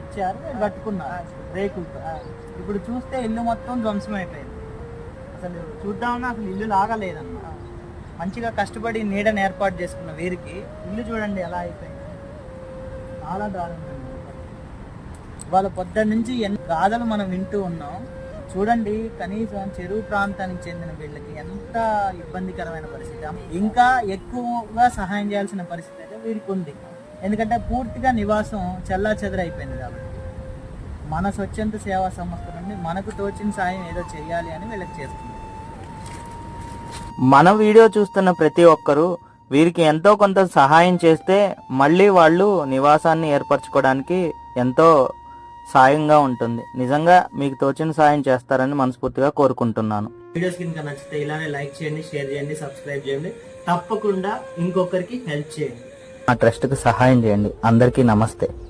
ఇచ్చారు, కట్టుకున్నారు రేకులతో. ఇప్పుడు చూస్తే ఇల్లు మొత్తం ధ్వంసం అయిపోయింది. అసలు చూద్దామన్నా అసలు ఇల్లు లాగా లేదన్న. మంచిగా కష్టపడి నీడని ఏర్పాటు చేసుకున్న వీరికి ఇల్లు చూడండి ఎలా అయిపోయింది. చాలా దారుణం. వాళ్ళ పొద్దున్న నుంచి ఎన్ని గాథలు మనం వింటూ ఉన్నాం. చూడండి, కనీసం చెరువు ప్రాంతానికి చెందిన వీళ్ళకి ఎంత ఇబ్బందికరమైన పరిస్థితి. ఇంకా ఎక్కువగా సహాయం చేయాల్సిన పరిస్థితి అయితే వీరికి ఉంది. ఎందుకంటే పూర్తిగా నివాసం చెల్లా చెదరైపోయింది. కాబట్టి మన స్వచ్ఛంద సేవా సంస్థ నుండి మనకు తోచిన సాయం ఏదో చేయాలి అని వీళ్ళకి చేస్తుంది. మన వీడియో చూస్తున్న ప్రతి ఒక్కరూ వీరికి ఎంతో కొంత సహాయం చేస్తే మళ్ళీ వాళ్ళు నివాసాన్ని ఏర్పరచుకోవడానికి ఎంతో సాయంగా ఉంటుంది. నిజంగా మీకు తోచిన సాయం చేస్తారని మనస్ఫూర్తిగా కోరుకుంటున్నాను. వీడియోస్ కనుక నచ్చితే ఇలానే లైక్ చేయండి, షేర్ చేయండి, సబ్స్క్రైబ్ చేయండి. తప్పకుండా ఇంకొకరికి హెల్ప్ చేయండి. ఆ ట్రస్ట్కి సహాయం చేయండి. అందరికీ నమస్తే.